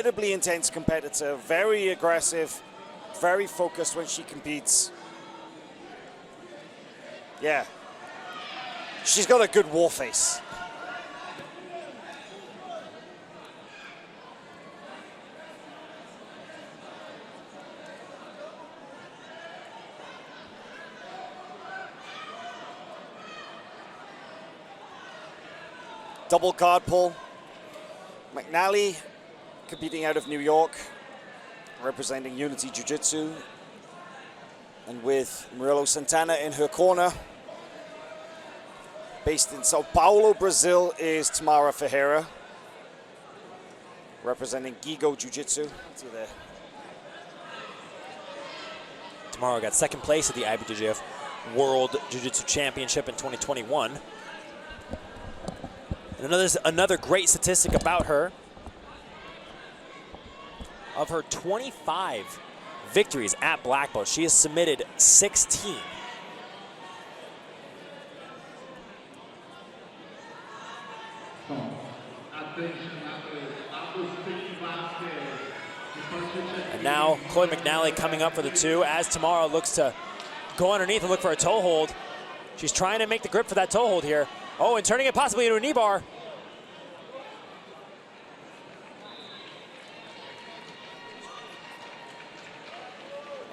Incredibly intense competitor, very aggressive, very focused when she competes. Yeah, she's got a good war face. Double guard pull. McNally competing out of New York, representing Unity Jiu-Jitsu. And with Murilo Santana in her corner. Based in Sao Paulo, Brazil, is Thamara Ferreira, representing Gigo Jiu-Jitsu. See there. Thamara got second place at the IBJJF World Jiu-Jitsu Championship in 2021. And another great statistic about her. Of her 25 victories at black belt, she has submitted 16. And now Chloe McNally coming up for the two as Thamara looks to go underneath and look for a toe hold. She's trying to make the grip for that toe hold here. Oh, and turning it possibly into a knee bar.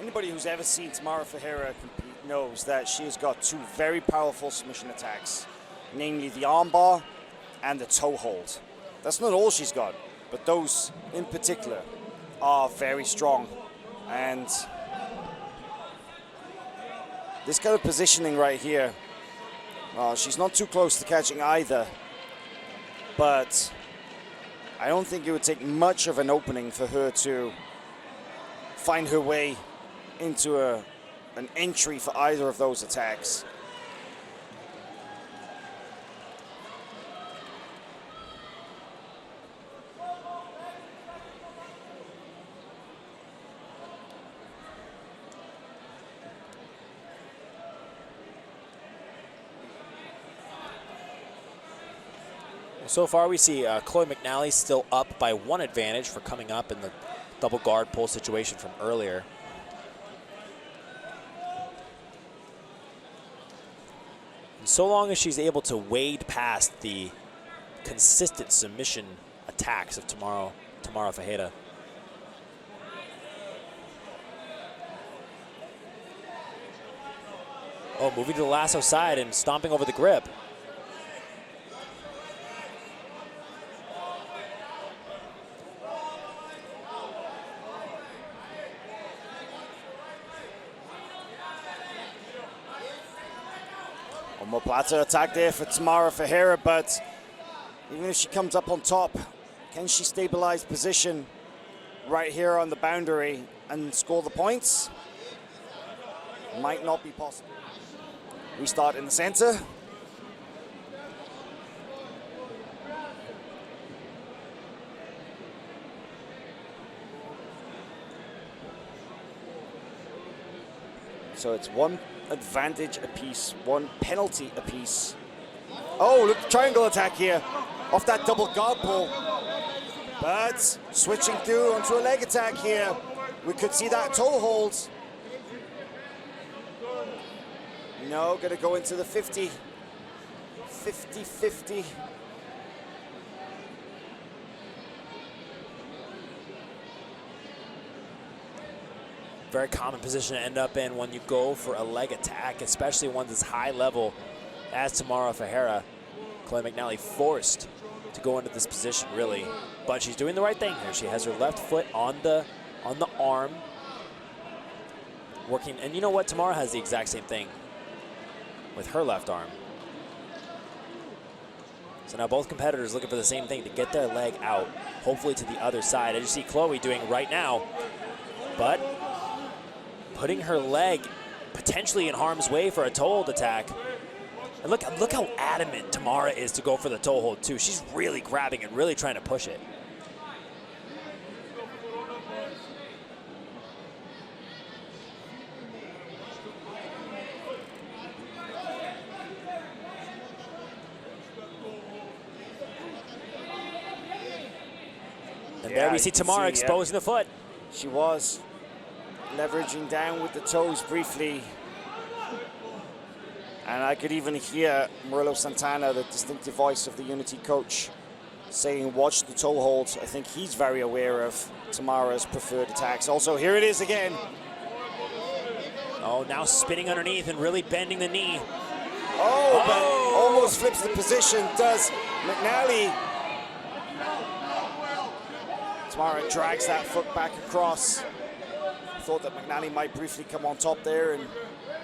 Anybody who's ever seen Thamara Ferreira compete knows that she has got two very powerful submission attacks, namely the armbar and the toe hold. That's not all she's got, but those in particular are very strong. And this kind of positioning right here, she's not too close to catching either, but I don't think it would take much of an opening for her to find her way into an entry for either of those attacks. So far we see Chloe McNally still up by 1 advantage for coming up in the double guard pull situation from earlier. So long as she's able to wade past the consistent submission attacks of Thamara Ferreira. Oh, moving to the lasso side and stomping over the grip. Omoplata attack there for Thamara Ferreira, but even if she comes up on top, can she stabilize position right here on the boundary and score the points? Might not be possible. We start in the center. So it's 1 advantage apiece, 1 penalty apiece. Oh, look, triangle attack here off that double guard pull. But switching through onto a leg attack here. We could see that toe hold. No, gonna go into the 50. 50-50. Very common position to end up in when you go for a leg attack, especially one that's high level as Thamara Ferreira. Chloe McNally forced to go into this position, really. But she's doing the right thing here. She has her left foot on the arm. Working, and you know what? Thamara has the exact same thing with her left arm. So now both competitors looking for the same thing, to get their leg out, hopefully to the other side, as you see Chloe doing right now. But putting her leg potentially in harm's way for a toe hold attack. And look how adamant Thamara is to go for the toe hold too. She's really grabbing and really trying to push it. And There we see Thamara exposing the foot. She was leveraging down with the toes briefly. And I could even hear Murillo Santana, the distinctive voice of the Unity coach, saying, watch the toe hold. I think he's very aware of Thamara's preferred attacks. Also, here it is again. Oh, now spinning underneath and really bending the knee. Oh, but almost flips the position, does McNally. Thamara drags that foot back across. Thought that McNally might briefly come on top there and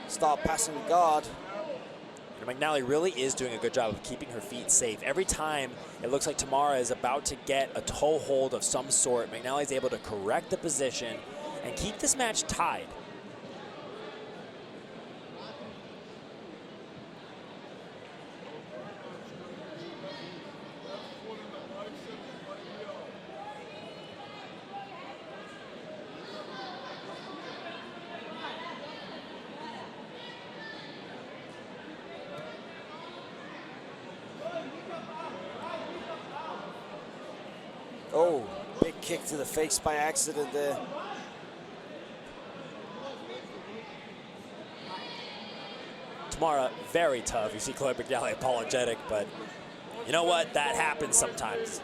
start passing the guard. McNally really is doing a good job of keeping her feet safe. Every time it looks like Thamara is about to get a toe hold of some sort, McNally's able to correct the position and keep this match tied. Oh, big kick to the face by accident there. Thamara, very tough. You see Chloe McNally apologetic, but you know what? That happens sometimes.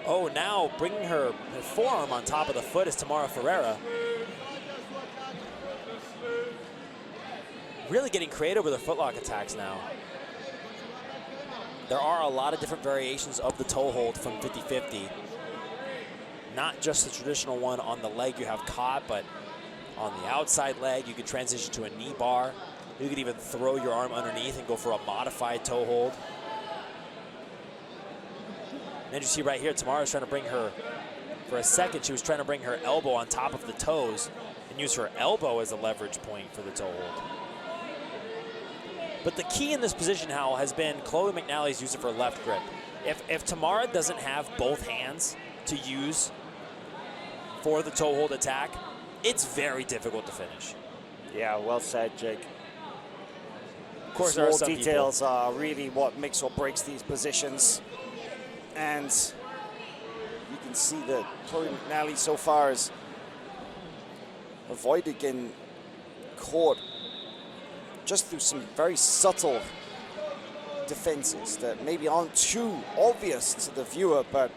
Oh, now bringing her forearm on top of the foot is Thamara Ferreira. Really getting creative with her footlock attacks now. There are a lot of different variations of the toe hold from 50-50. Not just the traditional one on the leg you have caught, but on the outside leg, you can transition to a knee bar. You could even throw your arm underneath and go for a modified toe hold. And then you see right here, Thamara's trying to bring her, for a second, she was trying to bring her elbow on top of the toes and use her elbow as a leverage point for the toe hold. But the key in this position, Hal, has been Chloe McNally's use of her left grip. If Thamara doesn't have both hands to use for the toe hold attack, it's very difficult to finish. Yeah, well said, Jake. Of course, there are some details are really what makes or breaks these positions. And you can see that Chloe McNally so far has avoided getting caught just through some very subtle defenses that maybe aren't too obvious to the viewer, but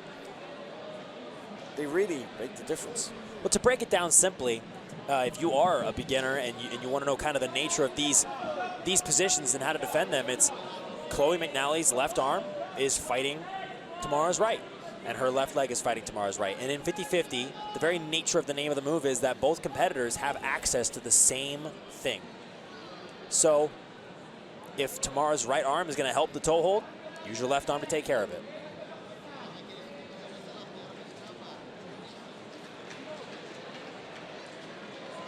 they really make the difference. Well, to break it down simply, if you are a beginner and you want to know kind of the nature of these positions and how to defend them, it's Chloe McNally's left arm is fighting Thamara's right, and her left leg is fighting Thamara's right. And in 50-50, the very nature of the name of the move is that both competitors have access to the same thing. So if Thamara's right arm is going to help the toe hold, use your left arm to take care of it.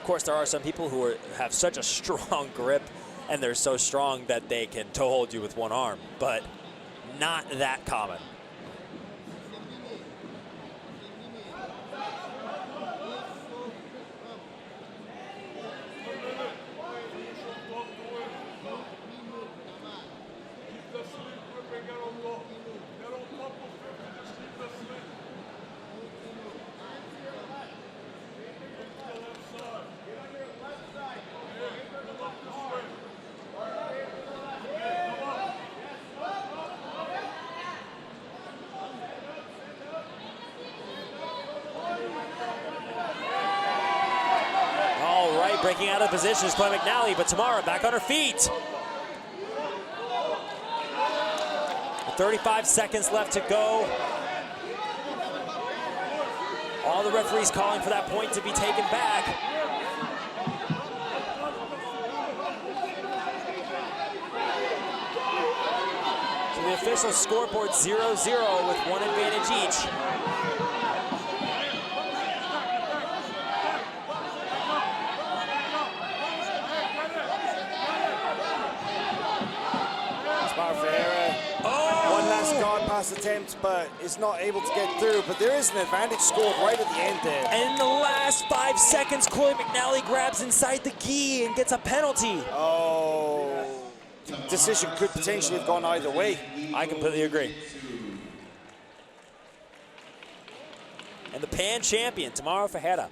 Of course, there are some people who have such a strong grip, and they're so strong that they can toe hold you with one arm, but not that common. Breaking out of position is Chloe McNally, but Thamara back on her feet. 35 seconds left to go. All the referees calling for that point to be taken back. So the official scoreboard 0-0 with one advantage each. Ferreira. One last guard pass attempt, but is not able to get through. But there is an advantage scored right at the end there. And in the last 5 seconds, Chloe McNally grabs inside the gi and gets a penalty. Oh, decision could potentially have gone either way. I completely agree. And the pan champion, Thamara Ferreira,